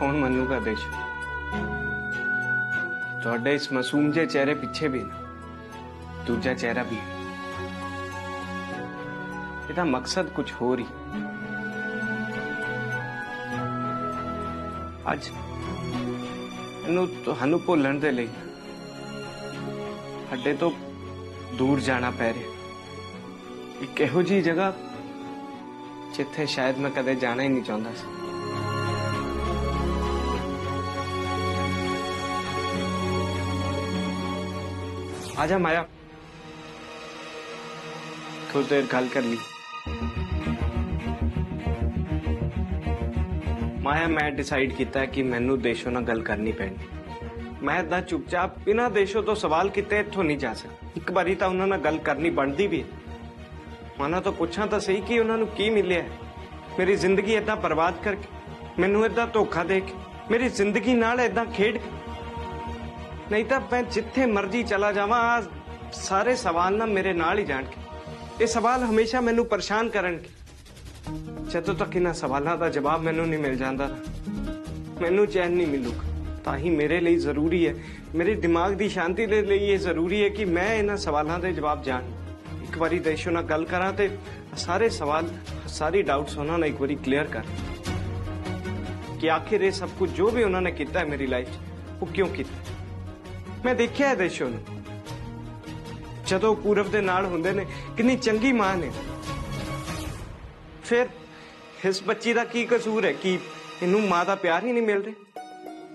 कौन मनूगा देश? थोड़े इस मासूम जे चेहरे पीछे भी ना दूजा चेहरा भी है। ਇਹਦਾ मकसद कुछ हो रही। ਅੱਜ ਇਹਨੂੰ ਤੁਹਾਨੂੰ ਭੁੱਲਣ ਦੇ ਲਈ ਸਾਡੇ ਤੋਂ ਦੂਰ ਜਾਣਾ ਪੈ ਰਿਹਾ। ਇੱਕ ਇਹੋ ਜਿਹੀ ਜਗ੍ਹਾ ਜਿੱਥੇ ਸ਼ਾਇਦ ਮੈਂ ਕਦੇ ਜਾਣਾ ਹੀ ਨਹੀਂ ਚਾਹੁੰਦਾ ਸੀ। आजा माया, कुछ देर गल कर ली। माया मैं डिसाइड किया कि मैनू देशों नाल गल करनी पैनी। मैं इदा चुपचाप बिना देशों तो सवाल किते इत्थों नहीं जा सकता। एक बारी तो उन्होंने गल करनी बनती भी। माना तो पूछा तो सही कि उन्होंने की मिले है। मेरी जिंदगी इदा बर्बाद करके, मैनू इदा धोखा दे के, मेरी जिंदगी नाल इदा खेड के। नहीं तो मैं जिथे मर्जी चला जावा, सारे सवाल ना मेरे नाल ही जान के। ये सवाल हमेशा मैनू परेशान करनगे। जदों तक इन्हां सवालों का जवाब मैनू नहीं मिल जाता, मैनू चैन नहीं मिलूगा। ताही मेरे लिए जरूरी है, मेरे दिमाग की शांति के लिए ये जरूरी है कि मैं इन्हां सवालों के जवाब जान। एक बारी देशों नाल गल करा ते सारे सवाल, सारी डाउट्स उन्होंने एक बारी क्लीयर कर कि आखिर ये सब कुछ जो भी उन्होंने किया है मेरी लाइफ वो क्यों किया। मैं देखिया है देशों ने जदों पूरब दे नाल हुंदे ने कितनी चंगी मां ने। फिर इस बच्ची का की कसूर है कि इनू मां का प्यार ही नहीं मिल रहा।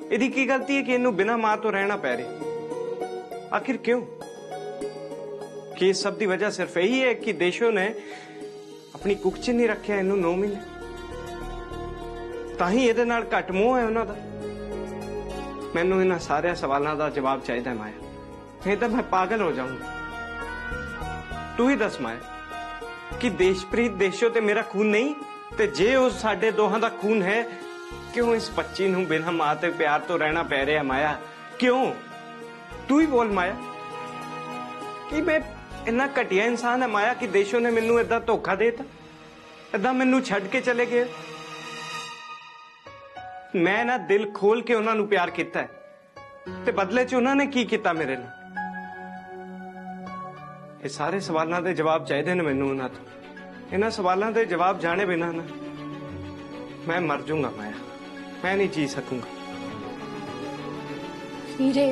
इहदी की गलती है कि इनू बिना मां तो रहना पै रहा। आखिर क्यों? कि इस सब की वजह सिर्फ यही है कि देशों ने अपनी कुख च नहीं रखा इनू 9 महीने, ताही इहदे नाल घट मोह है उन्हां दा। मैनू इन्हां सारे सवालों का जवाब चाहिए माया, नहीं तो मैं पागल हो जाऊंगा। तू ही दस माया कि देशप्रीत देशों ते मेरा खून नहीं, ते जे उस साडे दोहां दा खून है, क्यों इस बच्ची नूं बिना मां ते प्यार तो रहना पै रहा माया? क्यों? तू ही बोल माया कि मैं इन्ना घटिया इंसान है माया कि देशों ने मैनू इदा धोखा देता, इदा मैनू छड्ड के चले गए। मैं ना दिल खोल के उन्होंने प्यार किया है, ते बदले च उन्होंने की किया मेरे नाल। ये सारे सवालों के जवाब चाहिए ने मैनू उन्हां तो। इन्हां सवालों के जवाब जाने बिना ना मैं मर जाऊंगा माया, मैं नहीं जी सकूंगा। हीरे,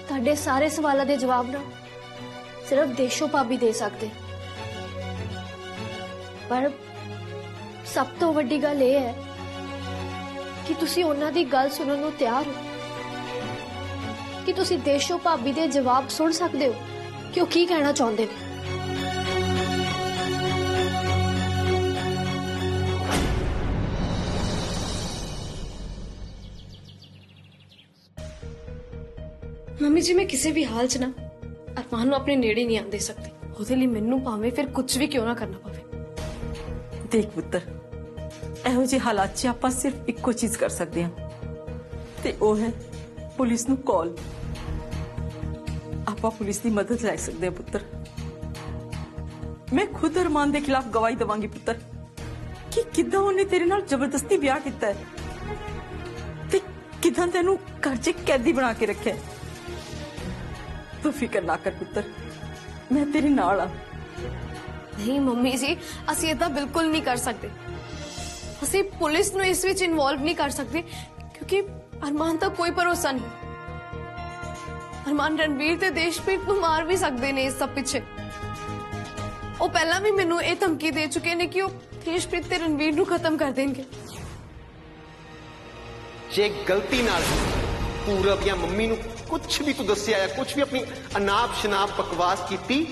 तुहाडे सारे सवालों के जवाब ना सिर्फ देशों भाभी दे सकते, पर सब तो वड्डी गल यह है कि तुसी उन्हां दी गल सुनन नूं तैयार हो, कि तुसी देशों भाभी दे जवाब सुन सकते हो कि वो की कहना चाहते हैं। मम्मी जी, मैं किसी भी हाल च ना अरमान नूं अपने नेड़े नहीं आने दे सकती। ਉਹਦੇ ਲਈ ਮੈਨੂੰ ਭਾਵੇਂ ਫਿਰ ਕੁਝ ਵੀ ਕਿਉਂ ਨਾ ਕਰਨਾ ਪਵੇ। देख पुत्र, ਇਹੋ ਜਿਹੇ ਹਾਲਾਤ 'ਚ ਆਪਾਂ ਸਿਰਫ ਇੱਕੋ ਚੀਜ਼ ਕਰ ਸਕਦੇ ਹਾਂ, ਤੇ ਉਹ ਹੈ ਪੁਲਿਸ ਨੂੰ ਕਾਲ। ਆਪਾਂ ਪੁਲਿਸ ਦੀ ਮਦਦ ਲੈ ਸਕਦੇ ਹਾਂ ਪੁੱਤਰ। ਮੈਂ ਖੁਦ ਅਰਮਾਨ ਦੇ ਖਿਲਾਫ ਗਵਾਹੀ ਦਵਾਂਗੀ ਪੁੱਤਰ ਕਿ ਕਿੱਦਾਂ ਉਹਨੇ ਤੇਰੇ ਨਾਲ ਜ਼ਬਰਦਸਤੀ ਵਿਆਹ ਕੀਤਾ ਹੈ ਤੇ ਕਿੱਦਾਂ ਤੈਨੂੰ ਘਰ 'ਚ ਕੈਦੀ ਬਣਾ ਕੇ ਰੱਖਿਆ। ਤੂੰ ਫਿਕਰ ਨਾ ਕਰ ਪੁੱਤਰ, ਮੈਂ ਤੇਰੇ ਨਾਲ ਆ। नहीं मम्मी जी, असीं इदां बिल्कुल नहीं कर सकते। असीं पुलिस नूं इस विच इन्वॉल्व नहीं कर सकते, क्योंकि अरमान दा कोई भरोसा नहीं। अरमान रणवीर ते देशप्रीत नूं मार भी सकते ने इस सब पिछे। वो पहला भी मैनूं ये धमकी दे चुके ने कि वो देशप्रीत ते रणवीर नूं खत्म कर देंगे। जे गलती नाल पूरब या मम्मी नूं कुछ भी तू दस्सिया या कुछ भी अपनी अनाप शनाप बकवास कीती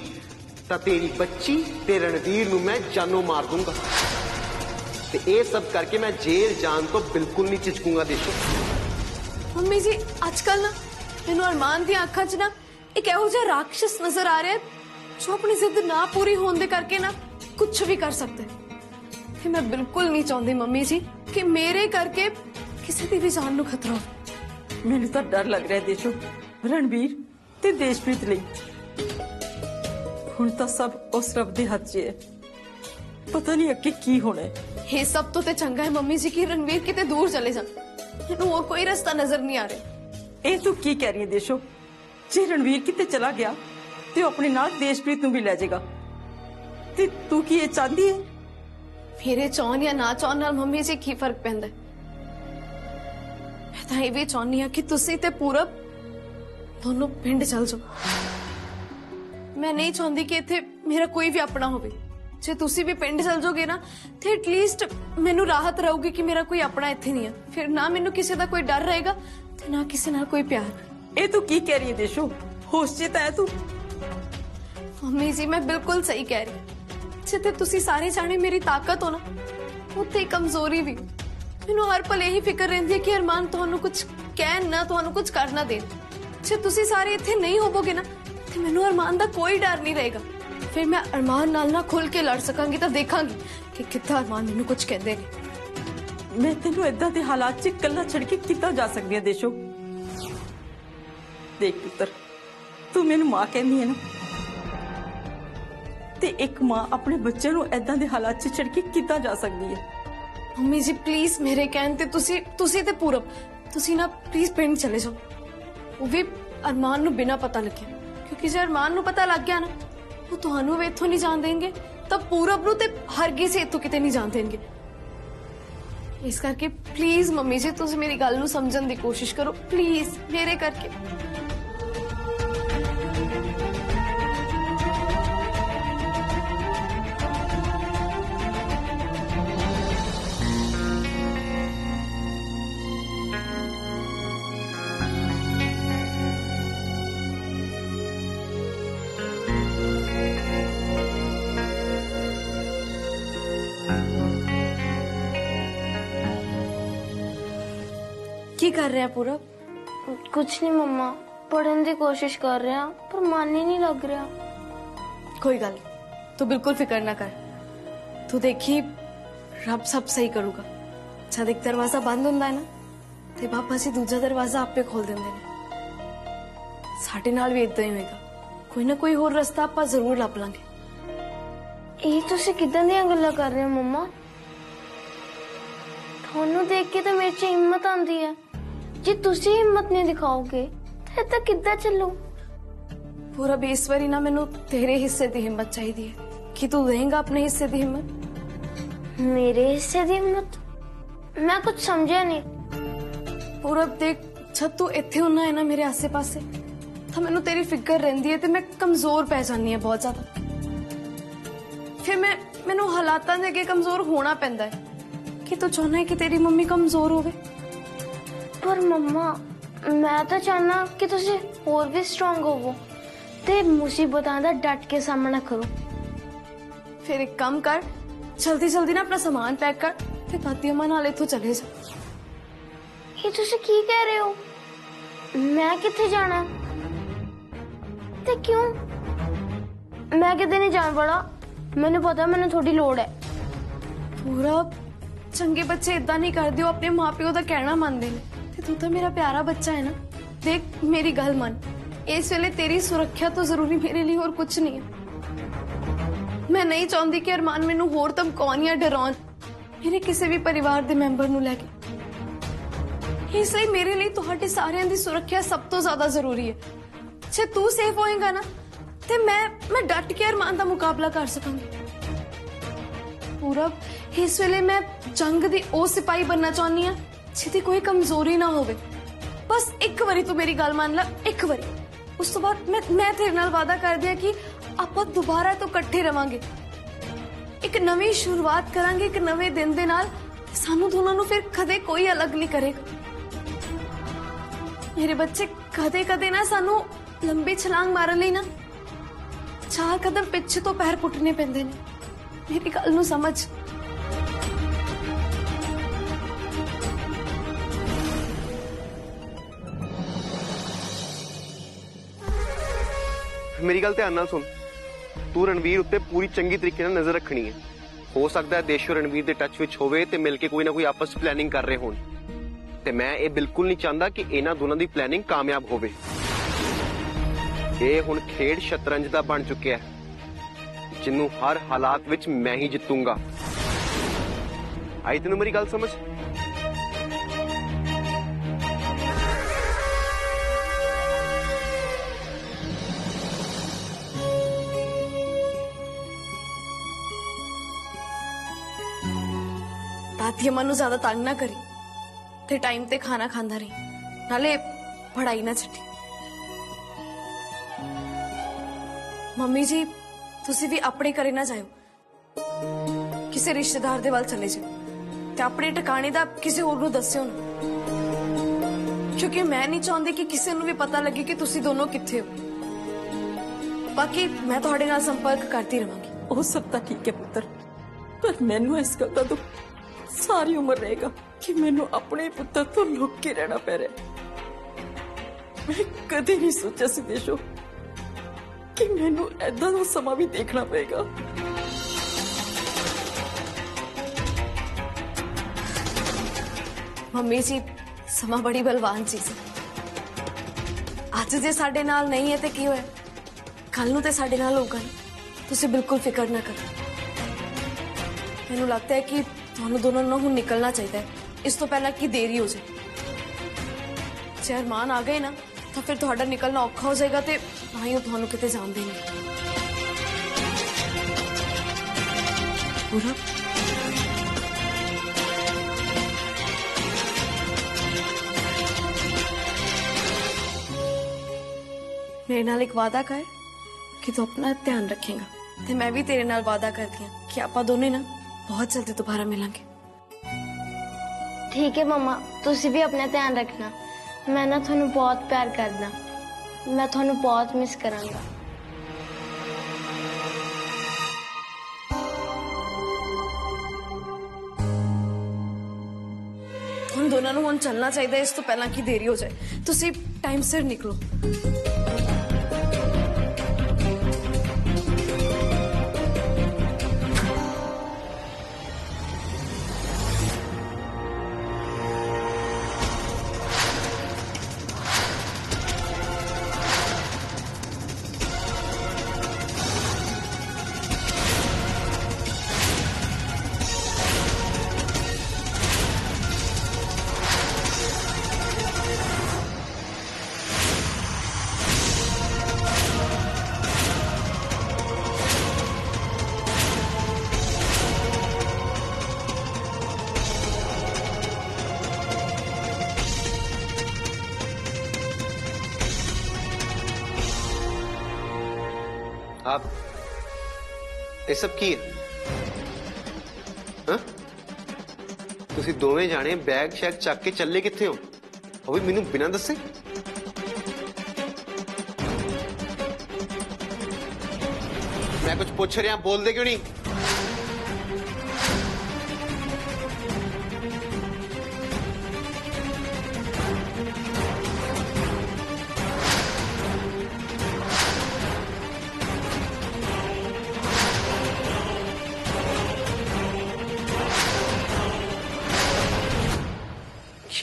ਤਾਂ तेरी बच्ची ते रणवीर नूं मैं जानों मार दूंगा। ते ये सब करके मैं जेल जान तो बिल्कुल नहीं झिझकूंगा देशों। मम्मी जी, आजकल ना मैनूं अरमान दी आंखां च ना एक इहो जिहा राक्षस नजर आ रहा है जो अपनी जिद ना पूरी होने करके ना कुछ भी कर सकते हैं। मैं बिल्कुल नहीं चाहती मम्मी जी कि मेरे करके किसी की भी जान नूं खतरा हो। मैनूं तां डर लग रहा है देशों, रणवीर ते देशप्रीत लई। ਹੁਣ ਤਾਂ सब उस रब दे हाथ 'ਚ है, पता नहीं अगे की होना है। ये सब तो ते चंगा है मम्मी जी कि रणवीर किते दूर चले जान। मैनू और कोई रास्ता नजर नहीं आ रहा। ਇਹ ਤੂੰ ਕੀ ਕਹਿ ਰਹੀ ਹੈ ਦੇਸ਼ੋ? ਜੇ ਰਣਵੀਰ ਕਿਤੇ ਚਲਾ ਗਿਆ ਤੇ ਉਹ ਆਪਣੇ ਨਾਲ ਦੇਸ਼ਪ੍ਰੀਤ ਨੂੰ ਵੀ ਲੈ ਜਾਏਗਾ ਤੇ ਤੂੰ ਕੀ ਇਹ ਚਾਹੁੰਦੀ ਹੈ? मेरे चाहन या ना चाहन नाल मम्मी जी की फर्क पैंदा है? मैं तो ये भी चाहनी हाँ कि तुसी ते पूरब दोनों पिंड चल जाओ। मैं नहीं चाहती कि इत्थे मेरा कोई भी अपना होवे। जे तुसी भी पिंड चल जाओगे ना तो एटलीस्ट मैनू राहत रहूगी कि मेरा कोई अपना इत्थे नहीं है। फिर ना मैनू किसी का कोई डर रहेगा ते ना किसी नाल कोई प्यार। ਇਹ ਤੂੰ ਕੀ ਕਹਿ ਰਹੀ ਹੈ ਦੇਸ਼ੋ? ਹੋਸ਼ 'ਚ ਤਾਂ ਹੈ ਤੂੰ? मम्मी जी मैं बिल्कुल सही कह रही। जिथे तुसी सारे जाने मेरी ताकत हो ना उत्थे ही कमजोरी भी। मैनू हर पल यही फिक्र रहिंदी है कि अरमान तुहानू कुछ कहन ना तुहानू कुछ कर ना देन। जे तुसी सारे इत्थे नहीं होवोगे ना ते मैनू अरमान दा कोई डर नहीं रहेगा। फिर मैं अरमान नाल ना खुल के लड़ सकांगी तो देखांगी कि कितना अरमान मैनू कुछ कहंदे ने। ਮੈਂ ਤੈਨੂੰ ਏਦਾਂ ਦੇ ਹਾਲਾਤ 'ਚ ਇਕੱਲਾ ਛੱਡ ਕੇ ਕਿੱਦਾਂ ਜਾ ਸਕਦੀ ਹਾਂ ਦੇਸ਼ੋ? ਦੇਖ ਪੁੱਤਰ, ਤੂੰ ਮੈਨੂੰ ਮਾਂ ਕਹਿੰਦੀ ਹੈ ਨਾ, ਤੇ ਇੱਕ ਮਾਂ ਆਪਣੇ ਬੱਚੇ ਨੂੰ ਏਦਾਂ ਦੇ ਹਾਲਾਤ 'ਚ ਛੱਡ ਕੇ ਕਿੱਦਾਂ ਜਾ ਸਕਦੀ ਹੈ? मम्मी जी प्लीज मेरे कहन ते तुसी ते पूरब तुसी ना प्लीज पिंड चले जाओ। वो भी अरमान नू बिना पता लगे, क्योंकि जे अरमान नू पता लग गया ना वो तुहानू भी इत्थों नहीं जान देंगे तब पूरब नू ते हरगिज़ इत्थों किते नहीं जान देंगे। इस करके प्लीज मम्मी जी तुसी मेरी गल नू समझण दी कोशिश करो प्लीज मेरे करके। की कर रहे हैं पूरब? कुछ नहीं मम्मा, पढ़ने की कोशिश कर रहे हैं पर मन ही नहीं लग रहा। कोई गल तू बिल्कुल फिक्र ना कर। तू देखी रब सब सही करूगा। जब एक दरवाजा बंद होंदा है ना ते पापा जी दूजा दरवाजा आपे खोल देंदे ने। साडे नाल भी इदां ही होएगा। कोई ना कोई होर रास्ता आपां जरूर लभ लांगे। ये तुसी किदां ਦੀਆਂ ਗੱਲਾਂ कर रहे हो मम्मा? ਤੁਹਾਨੂੰ देख के तो मेरे च हिम्मत आंदी है। जे तुसी हिम्मत नहीं दिखाओगे तो किद्दां चलू? पूरा बेसवारी ना मैनू तेरे हिस्से दी हिम्मत चाहिए है कि तू देंगा अपने हिस्से दी हिम्मत। मेरे हिस्से दी हिम्मत? मैं कुछ समझा नहीं। पूरा देख जब तू इत्थे होना है ना मेरे आसे पासे तो मैनू तेरी फिक्र रहिंदी है ते मैं कमजोर पै जानी है बहुत ज्यादा। फिर मैनू हालातां दे अगे कमजोर होना पैंदा है कि तू चाहना है कि तेरी मम्मी कमजोर होवे। पर मम्मा मैं तो चाहना कि तुसी और भी स्ट्रांग होवो ते मुसीबतां दा डट के सामना करो। फिर एक काम कर जल्दी जल्दी ना अपना सामान पैक कर ते दादी अम्मा नाल इत्थों चले जा। ये तुसी की कह रहे हो? मैं किथे जाना ते क्यों? मैं किते नहीं जान वाला। मैंने पता मैंने थोड़ी लोड़ है। पूरा चंगे बच्चे इदा नहीं करते हो, अपने माँ प्यो का कहना मानते हैं। तू तो मेरा प्यारा बच्चा है ना। देख मेरी गल मन, इस वेले तेरी सुरक्षा तो जरूरी मेरे लिए और कुछ नहीं है। मैं नहीं चाहती कि अरमान मैनू होर धमकाउण या डराउण मेरे किसी भी परिवार के मैंबर नू लैके। इसलिए मेरे लिए तुहाडे सारियां दी सुरक्षा सब तो ज्यादा जरूरी है। जे तू सेफ होएगा ना ते मैं डट के अरमान का मुकाबला कर सकांगी। पूरा इस वेले मैं जंग दी ओ सिपाही बनना चाहनी हां जिहदी कोई कमजोरी ना होवे। बस एक बारी तू मेरी गल मान ला, एक बारी। उस तो बाद मैं तेरे नाल वादा कर दिया कि आपां दोबारा तो इकट्ठे रवांगे, एक नवी शुरुआत करांगे, एक नवे दिन दे नाल सानू दोनों नू फिर कदे कोई अलग नहीं करेगा। मेरे बच्चे कदे कदे ना सानू लंबी छलांग मारन लई ना 4 कदम पिछे तो पैर पुटने पैंदे ने। मेरी गल नू समझ। मेरी गल ध्यान नाल सुन। तू रणवीर उत्ते पूरी चंगी तरीके नाल नजर रखनी है। हो सकता है देशो रणवीर दे टच विच होवे ते मिलके कोई ना कोई आपस प्लानिंग कर रहे होण ते मैं ये बिल्कुल नहीं चाहता कि इन्हां दोनों दी प्लानिंग कामयाब होवे। ये हुण खेड शतरंज दा बन चुकिया है जिन्नू हर हालात विच मैं ही जितूंगा। आई तेनू मेरी गल समझ? दादी अम्मा नु ज्यादा तंग ना करी ते टाइम ते खाना खांदा रही नाले पढ़ाई ना छड्डी। मम्मी जी तुसी भी अपने घरे ना जाओ, किसी रिश्तेदार दे वाल चले जाओ ते अपने ठिकाने दा किसी होर नू दस्सियो ना, क्योंकि मैं नहीं चाहती कि किसी नू भी पता लगे कि तुसी दोनों किथे हो। बाकी मैं तुहाडे नाल संपर्क करती रहांगी। ਉਹ ਸਭ ਤਾਂ ਠੀਕ ਹੈ ਪੁੱਤਰ, ਪਰ ਮੈਨੂੰ ਇਸ ਗੱਲ ਦਾ ਦੁੱਖ ਸਾਰੀ ਉਮਰ ਰਹੇਗਾ ਕਿ ਮੈਨੂੰ ਆਪਣੇ ਪੁੱਤਰ ਤੋਂ ਲੁਕ ਕੇ ਰਹਿਣਾ ਪੈ ਰਿਹਾ। ਮੈਂ ਕਦੇ ਨਹੀਂ ਸੋਚਿਆ ਸੀ ਦੇਸ਼ੋ ਕਿ ਮੈਨੂੰ ਐਦਾਂ ਦਾ ਸਮਾਂ ਵੀ ਦੇਖਣਾ ਪਏਗਾ। मम्मी जी समा बड़ी बलवान चीज है, अज जे साडे नाल नहीं है ते की होया, कल नूं ते साडे नाल होगा। तुसी बिल्कुल फिक्र ना करो। मैनूं लगता है कि तुहानूं दोनों नूं हुण निकलना चाहिए, इस तो पहला कि देरी हो जाए। जे अरमान आ गए ना तो फिर तुहाडा निकलना औखा हो जाएगा ते ना ही तुहानूं किते जाण देंगे। पूरा मेरे नाल एक वादा कर कि तू अपना ध्यान रखेगा, ते मैं भी तेरे नाल वादा करती हूँ कि आपां दोने ना बहुत जल्दी दोबारा मिलांगे। ठीक है मम्मा, तुसी भी अपना ध्यान रखना। मैं ना थानू बहुत प्यार करदा, मैं थानू बहुत मिस करांगा। हम दोनों नूं हुण चलना चाहिए, इस तो पहला कि देरी हो जाए। तुसी टाइम सिर निकलो। आप ये सब की है? हाँ? तुसी दोवें जाने बैग शैग चक के चले किथे हो? ਉਹ ਵੀ ਮੈਨੂੰ ਬਿਨਾਂ ਦੱਸੇ? मैं कुछ पूछ रहा, बोल दे क्यों नहीं?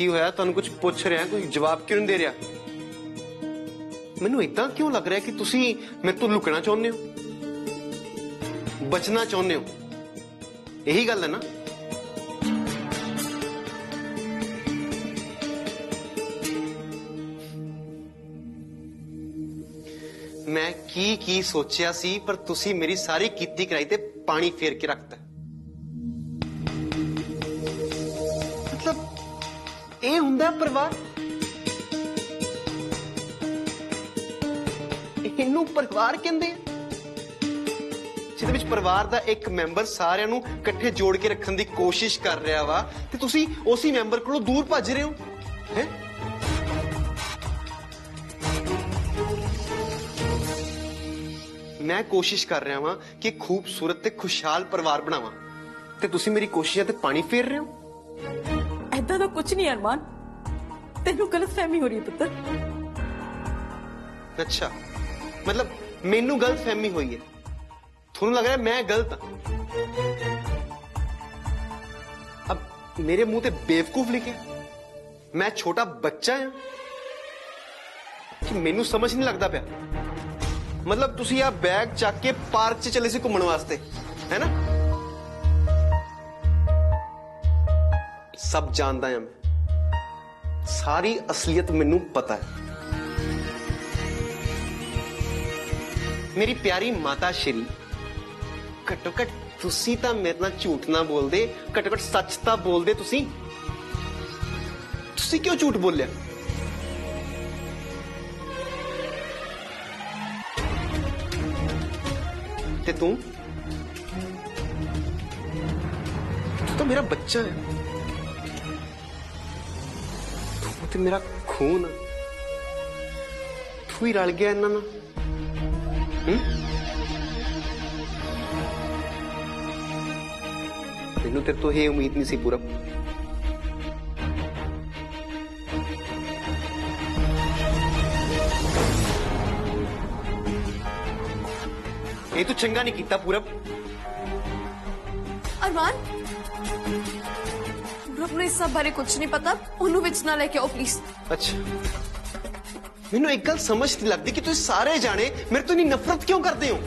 ਕੀ ਹੋਇਆ? ਤੁਹਾਨੂੰ ਕੁਝ ਪੁੱਛ ਰਿਹਾ, ਕੋਈ ਜਵਾਬ ਕਿਉਂ ਨਹੀਂ ਦੇ ਰਿਹਾ? ਮੈਨੂੰ ਇਦਾਂ ਕਿਉਂ ਲੱਗ ਰਿਹਾ ਕਿ ਤੁਸੀਂ ਮੇਰੇ ਤੋਂ ਲੁਕਣਾ ਚਾਹੁੰਦੇ ਹੋ, ਬਚਣਾ ਚਾਹੁੰਦੇ ਹੋ? ਇਹੀ ਗੱਲ ਹੈ ਨਾ? ਮੈਂ ਕੀ ਸੋਚਿਆ ਸੀ, ਪਰ ਤੁਸੀਂ ਮੇਰੀ ਸਾਰੀ ਕੀਤੀ ਕਰਾਈ ਤੇ ਪਾਣੀ ਫੇਰ ਕੇ ਰੱਖਤਾ। ਮਤਲਬ ਇਹ ਹੁੰਦਾ ਪਰਿਵਾਰ? ਇਹਨੂੰ ਪਰਿਵਾਰ ਕਹਿੰਦੇ ਆ, ਜਿਹਦੇ ਵਿੱਚ ਪਰਿਵਾਰ ਦਾ ਇੱਕ ਮੈਂਬਰ ਸਾਰਿਆਂ ਨੂੰ ਇਕੱਠੇ ਜੋੜ ਕੇ ਰੱਖਣ ਦੀ ਕੋਸ਼ਿਸ਼ ਕਰ ਰਿਹਾ ਵਾ ਤੇ ਤੁਸੀਂ ਉਸੇ ਮੈਂਬਰ ਕੋਲੋਂ ਦੂਰ ਭੱਜ ਰਹੇ ਹੋ ਹੈ? ਮੈਂ ਕੋਸ਼ਿਸ਼ ਕਰ ਰਿਹਾ ਵਾਂ ਕਿ ਖੂਬਸੂਰਤ ਤੇ ਖੁਸ਼ਹਾਲ ਪਰਿਵਾਰ ਬਣਾਵਾਂ ਤੇ ਤੁਸੀਂ ਮੇਰੀ ਕੋਸ਼ਿਸ਼ਾਂ ਤੇ ਪਾਣੀ ਫੇਰ ਰਹੇ ਹੋ। ऐदा तो कुछ नहीं अरमान, तेनू गलतफहमी हो रही है पुत्र। अच्छा, मतलब मेनू गलतफहमी हुई है, थोनू लग रहा है मैं गलत हाँ? अब मेरे मुंह ते बेवकूफ लिखे, मैं छोटा बच्चा हाँ कि मेनू समझ नहीं लगता पाया? मतलब तुसी आ बैग चक के पार्क च चले सी घूमने वास्ते है ना? सब जानता है मैं, सारी असलियत मैनू पता है। मेरी प्यारी माता श्री घट्टो घट ਤੁਸੀਂ ਤਾਂ ਮੇਰੇ ਨਾਲ ਝੂਠ ਨਾ ਬੋਲਦੇ, ਘੱਟੋ ਘੱਟ ਸੱਚ ਤਾਂ ਬੋਲਦੇ ਤੁਸੀਂ ਕਿਉਂ ਝੂਠ ਬੋਲਿਆ? ਤੇ ਤੂੰ ਤਾਂ ਮੇਰਾ ਬੱਚਾ ਹੈ, ਤੂੰ ਤੇ ਮੇਰਾ ਖੂਨ ਆ। ਤੂੰ ਹੀ ਰਲ ਗਿਆ ਇਹਨਾਂ ਨਾਲ। ਮੈਨੂੰ ਤੇਰੇ ਤੋਂ ਇਹ ਉਮੀਦ ਨਹੀਂ ਸੀ ਪੂਰਬ। ਇਹ ਤੂੰ ਚੰਗਾ ਨਹੀਂ ਕੀਤਾ ਪੂਰਬ। अरमान पूरब ने इस सब बारे कुछ नहीं पता, ਉਹਨੂੰ ਵਿੱਚ ਨਾ ਲੈ ਕੇ ਆਓ ਪਲੀਜ਼। ਅੱਛਾ, ਮੈਨੂੰ ਇੱਕ ਗੱਲ ਸਮਝ ਨਹੀਂ ਲੱਗਦੀ ਕਿ ਤੁਸੀਂ ਸਾਰੇ ਜਾਣੇ ਮੇਰੇ ਤੋਂ ਇੰਨੀ ਨਫ਼ਰਤ ਕਿਉਂ ਕਰਦੇ ਹੋ?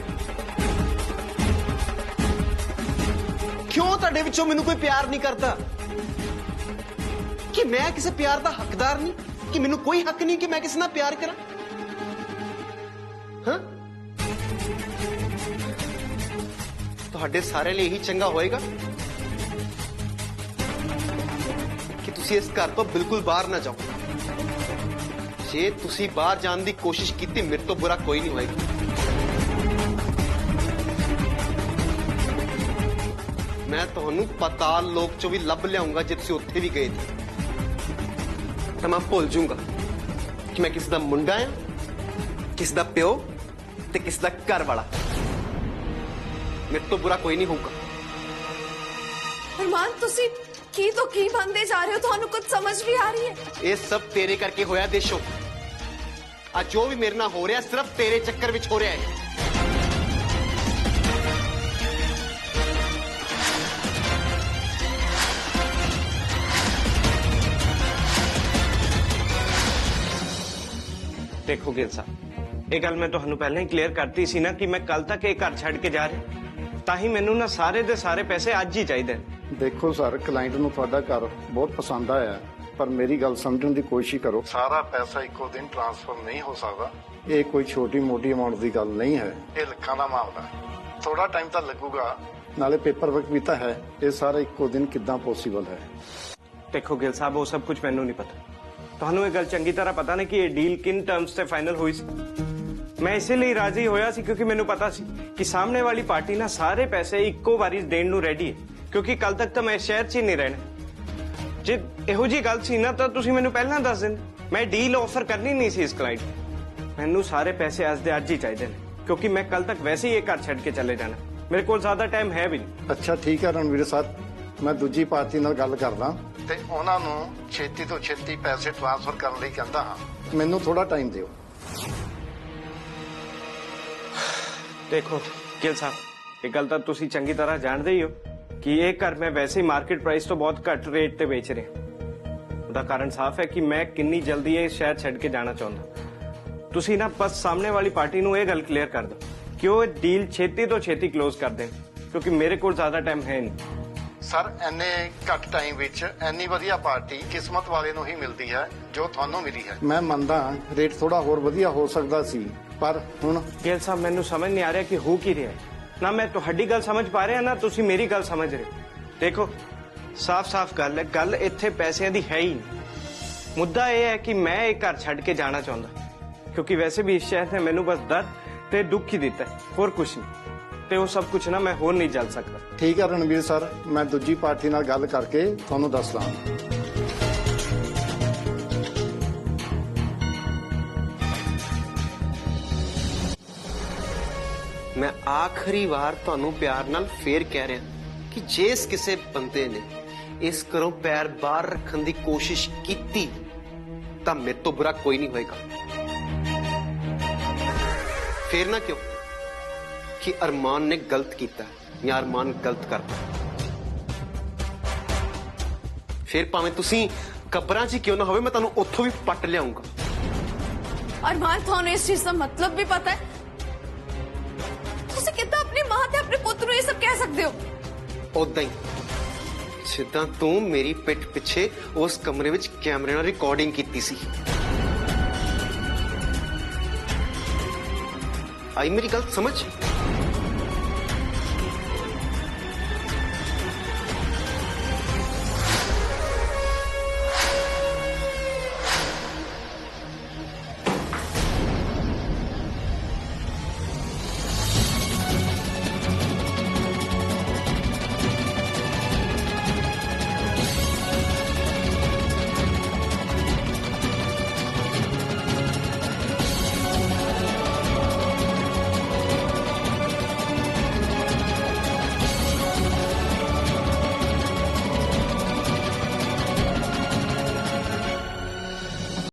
ਕਿਉਂ ਤੁਹਾਡੇ ਵਿੱਚੋਂ ਮੈਨੂੰ ਕੋਈ ਪਿਆਰ ਨਹੀਂ ਕਰਦਾ? ਕਿ ਮੈਂ ਕਿਸੇ ਪਿਆਰ ਦਾ ਹੱਕਦਾਰ ਨਹੀਂ? ਕਿ ਮੈਨੂੰ ਕੋਈ ਹੱਕ ਨਹੀਂ ਕਿ ਮੈਂ ਕਿਸੇ ਨਾਲ ਪਿਆਰ ਕਰਾਂ? ਹਾਂ, ਤੁਹਾਡੇ ਸਾਰੇ ਲਈ ਇਹੀ ਚੰਗਾ ਹੋਏਗਾ ਕਿ ਤੁਸੀਂ ਇਸ ਘਰ ਤੋਂ ਬਿਲਕੁਲ ਬਾਹਰ ਨਾ ਜਾਓ। ਜੇ ਤੁਸੀਂ ਬਾਹਰ ਜਾਣ ਦੀ ਕੋਸ਼ਿਸ਼ ਕੀਤੀ, ਮੇਰੇ ਤੋਂ ਬੁਰਾ ਕੋਈ ਨਹੀਂ ਹੋਏਗਾ। ਮੈਂ ਤੁਹਾਨੂੰ ਪਤਾਲ ਲੋਕ ਚੋਂ ਵੀ ਲੱਭ ਲਿਆਉਂਗਾ। ਜੇ ਤੁਸੀਂ ਉੱਥੇ ਵੀ ਗਏ ਤਾਂ ਮੈਂ ਭੁੱਲ ਜਾਊਂਗਾ ਕਿ ਮੈਂ ਕਿਸ ਦਾ ਮੁੰਡਾ ਆ, ਕਿਸ ਦਾ ਪਿਓ ਤੇ ਕਿਸ ਦਾ ਘਰ ਵਾਲਾ। ਮੇਰੇ ਤੋਂ ਬੁਰਾ ਕੋਈ ਨਹੀਂ ਹੋਊਗਾ। अरमान ਤੁਸੀਂ ਕੀ ਤੋਂ ਕੀ ਬਣਦੇ ਜਾ ਰਹੇ ਹੋ? ਤੁਹਾਨੂੰ ਕੁਝ ਸਮਝ ਵੀ ਆ ਰਹੀ ਹੈ? ਇਹ ਸਭ ਤੇਰੇ ਕਰਕੇ ਹੋਇਆ ਦੇਸ਼ੋ। ਅੱਜ ਜੋ ਵੀ ਮੇਰੇ ਨਾਲ ਹੋ ਰਿਹਾ ਸਿਰਫ ਤੇਰੇ ਚੱਕਰ ਵਿੱਚ ਹੋ ਰਿਹਾ ਹੈ। देखो गिल साहब, ये गल मैं तुहानू पहले ही क्लीयर करती सी ना कि मैं कल तक ये घर छड़ के जा रहा, ताही मैनू ना सारे दे सारे पैसे अज ही चाहिए। देखो सर, क्लाइंट ਨੂੰ ਤੁਹਾਡਾ ਘਰ ਬਹੁਤ ਪਸੰਦ ਆਇਆ ਹੈ, ਪਰ ਮੇਰੀ ਗੱਲ ਸਮਝਣ ਦੀ ਕੋਸ਼ਿਸ਼ ਕਰੋ। ਸਾਰਾ ਪੈਸਾ ਇੱਕੋ ਦਿਨ ਟ੍ਰਾਂਸਫਰ ਨਹੀਂ ਹੋ ਸਕਦਾ। ਇਹ ਕੋਈ ਛੋਟੀ ਮੋਟੀ ਅਮਾਉਂਟ ਦੀ ਗੱਲ ਨਹੀਂ ਹੈ, ਇਹ ਲੱਖਾਂ ਦਾ ਮਾਮਲਾ ਹੈ। ਥੋੜਾ ਟਾਈਮ ਤਾਂ ਲੱਗੂਗਾ, ਨਾਲੇ ਪੇਪਰ ਵਰਕ ਵੀ ਤਾਂ ਹੈ। ਇਹ ਸਾਰਾ ਇੱਕੋ ਦਿਨ ਕਿੱਦਾਂ ਪੋਸੀਬਲ ਹੈ? देखो गिल साहब, वो सब कुछ मैनू नहीं पता। ਤੁਹਾਨੂੰ ਇਹ ਗੱਲ ਚੰਗੀ ਤਰ੍ਹਾਂ ਪਤਾ ਨਹੀਂ ਕਿ ਇਹ ਡੀਲ ਕਿਨ ਟਰਮਸ ਤੇ ਫਾਈਨਲ ਹੋਈ ਸੀ। ਮੈਂ ਇਸੇ ਲਈ ਰਾਜ਼ੀ ਹੋਇਆ ਸੀ ਕਿਉਂਕਿ ਮੈਨੂੰ ਪਤਾ ਸੀ ਕਿ ਸਾਹਮਣੇ ਵਾਲੀ ਪਾਰਟੀ ਨਾ ਸਾਰੇ ਪੈਸੇ ਇੱਕੋ ਵਾਰੀ ਦੇਣ ਨੂੰ ਰੈਡੀ ਹੈ, ਕਿਉਂਕਿ ਕੱਲ ਤੱਕ ਤਾਂ ਮੈਂ ਸ਼ਹਿਰ 'ਚ ਹੀ ਨਹੀਂ ਰਹਿਣਾ। ਜੇ ਇਹੋ ਜੀ ਗੱਲ ਸੀ ਨਾ ਤਾਂ ਤੁਸੀਂ ਮੈਨੂੰ ਪਹਿਲਾਂ ਦੱਸ ਦਿੰਦੇ, ਮੈਂ ਡੀਲ ਆਫਰ ਕਰਨੀ ਨਹੀਂ ਸੀ ਇਸ ਕਲਾਇੰਟ ਨੂੰ। ਮੈਨੂੰ ਸਾਰੇ ਪੈਸੇ ਅੱਜ ਦੇ ਅੱਜ ਹੀ ਚਾਹੀਦੇ ਨੇ, ਕਿਉਂਕਿ ਮੈਂ ਕੱਲ ਤੱਕ ਵੈਸੇ ਹੀ ਇਹ ਘਰ ਛੱਡ ਕੇ ਚਲੇ ਜਾਣਾ। ਮੇਰੇ ਕੋਲ ਜ਼ਿਆਦਾ ਟਾਈਮ ਹੈ ਵੀ ਨਹੀਂ। ਅੱਛਾ ਠੀਕ ਹੈ ਰਣਵੀਰ ਸਾਹਿਬ, ਮੈਂ ਦੂਜੀ ਪਾਰਟੀ ਨਾਲ ਗੱਲ ਕਰਦਾ ਤੇ ਉਹਨਾਂ ਨੂੰ ਛੇਤੀ ਤੋਂ ਛੇਤੀ ਪੈਸੇ ਟ੍ਰਾਂਸਫਰ ਕਰਨ ਲਈ ਕਹਿੰਦਾ ਹਾਂ। ਮੈਨੂੰ ਥੋੜਾ ਟਾਈਮ ਦਿਓ। ਦੇਖੋ ਗਿਲ ਸਾਹਿਬ, ਇਹ ਗੱਲ ਤਾਂ ਤੁਸੀਂ ਚੰਗੀ ਤਰ੍ਹਾਂ ਜਾਣਦੇ ਹੀ ਹੋ ਕਿ ਇਹ ਘਰ ਮੈਂ ਵੈਸੇ ਹੀ ਮਾਰਕੀਟ ਪ੍ਰਾਈਸ ਤੋਂ ਬਹੁਤ ਘੱਟ ਰੇਟ ਤੇ ਵੇਚ ਰਿਹਾ। ਉਹਦਾ ਕਾਰਨ ਸਾਫ਼ ਹੈ ਕਿ ਮੈਂ ਕਿੰਨੀ ਜਲਦੀ ਇਹ ਸ਼ਹਿਰ ਛੱਡ ਕੇ ਜਾਣਾ ਚਾਹੁੰਦਾ। ਤੁਸੀਂ ਨਾ ਬਸ ਸਾਹਮਣੇ ਵਾਲੀ ਪਾਰਟੀ ਨੂੰ ਇਹ ਗੱਲ ਕਲੀਅਰ ਕਰ ਦਿਓ ਕਿ ਉਹ ਡੀਲ ਛੇਤੀ ਤੋਂ ਛੇਤੀ ਕਲੋਜ਼ ਕਰ ਦੇਣ, ਕਿਉਂਕਿ ਮੇਰੇ ਕੋਲ ਜ਼ਿਆਦਾ ਟਾਈਮ ਹੈ ਨਹੀਂ। ਸਰ, ਇੰਨੇ ਘੱਟ ਟਾਈਮ ਵਿੱਚ ਇੰਨੀ ਵਧੀਆ ਪਾਰਟੀ ਕਿਸਮਤ ਵਾਲੇ ਨੂੰ ਹੀ ਮਿਲਦੀ ਹੈ ਜੋ ਤੁਹਾਨੂੰ ਮਿਲੀ ਹੈ। ਮੈਂ ਮੰਨਦਾ ਰੇਟ ਥੋੜਾ ਹੋਰ ਵਧੀਆ ਹੋ ਸਕਦਾ ਸੀ, ਪਰ ਹੁਣ ਗਿਲ ਸਾਹਿਬ ਮੈਨੂੰ ਸਮਝ ਨਹੀਂ ਆ ਰਿਹਾ ਕਿ ਹੋ ਕੀ ਰਿਹਾ ਹੈ। ਨਾ ਮੈਂ ਤੁਹਾਡੀ ਗੱਲ ਸਮਝ ਪਾ ਰਿਹਾ ਨਾ ਤੁਸੀਂ ਮੇਰੀ ਗੱਲ ਸਮਝ ਰਹੇ ਹੋ। ਦੇਖੋ ਸਾਫ਼-ਸਾਫ਼ ਗੱਲ ਹੈ, ਗੱਲ ਇੱਥੇ ਪੈਸਿਆਂ ਦੀ ਹੈ ਹੀ ਨਹੀਂ। ਮੁੱਦਾ ਇਹ ਹੈ ਕਿ ਮੈਂ ਇਹ ਘਰ ਛੱਡ ਕੇ ਜਾਣਾ ਚਾਹੁੰਦਾ, ਕਿਉਂਕਿ ਵੈਸੇ ਵੀ ਇਸ ਸ਼ਹਿਰ ਨੇ ਮੈਨੂੰ ਬਸ ਦਰਦ ਤੇ ਦੁੱਖ ਹੀ ਦਿੱਤਾ ਹੈ, ਹੋਰ ਕੁਝ ਨਹੀਂ। ਤੇ ਉਹ ਸਭ ਕੁਝ ਨਾ ਮੈਂ ਹੋਰ ਨਹੀਂ ਝੱਲ ਸਕਦਾ। ਠੀਕ ਹੈ ਰਣਵੀਰ ਸਰ, ਮੈਂ ਦੂਜੀ ਪਾਰਟੀ ਨਾਲ ਗੱਲ ਕਰਕੇ ਤੁਹਾਨੂੰ ਦੱਸਦਾ। ਮੈਂ ਆਖਰੀ ਵਾਰ ਤੁਹਾਨੂੰ ਪਿਆਰ ਨਾਲ ਫੇਰ ਕਹਿ ਰਿਹਾ ਕਿ ਜੇ ਇਸ ਕਿਸੇ ਬੰਦੇ ਨੇ ਇਸ ਘਰੋਂ ਪੈਰ ਬਾਹਰ ਰੱਖਣ ਦੀ ਕੋਸ਼ਿਸ਼ ਕੀਤੀ ਤਾਂ ਮੇਰੇ ਤੋਂ ਬੁਰਾ ਕੋਈ ਨਹੀਂ ਹੋਏਗਾ। ਫੇਰ ਨਾ ਕਿਉਂ ਕਿ ਅਰਮਾਨ ਨੇ ਗਲਤ ਕੀਤਾ ਜਾਂ ਅਰਮਾਨ ਗਲਤ ਕਰਦਾ। ਫਿਰ ਭਾਵੇਂ ਤੁਸੀਂ ਕਬਰਾਂ 'ਚ ਕਿਉਂ ਨਾ ਹੋਵੇ, ਮੈਂ ਤੁਹਾਨੂੰ ਉੱਥੋਂ ਵੀ ਪੱਟ ਲਿਆਉਂਗਾ। अरमान ਤੁਹਾਨੂੰ ਇਸ ਚੀਜ਼ ਦਾ ਮਤਲਬ ਵੀ ਪਤਾ ਹੈ? ਤੁਸੀਂ ਕਿੱਦਾਂ ਆਪਣੀ ਮਾਂ ਤੇ ਆਪਣੇ ਪੁੱਤ ਨੂੰ ਇਹ ਸਭ ਕਹਿ ਸਕਦੇ ਹੋ? ਉਦਾਂ ਹੀ ਜਿੱਦਾਂ ਤੂੰ ਮੇਰੀ ਪਿੱਠ ਪਿੱਛੇ ਉਸ ਕਮਰੇ ਵਿੱਚ ਕੈਮਰੇ ਨਾਲ ਰਿਕਾਰਡਿੰਗ ਕੀਤੀ ਸੀ। ਆਈ ਮੇਰੀ ਗੱਲ ਸਮਝ?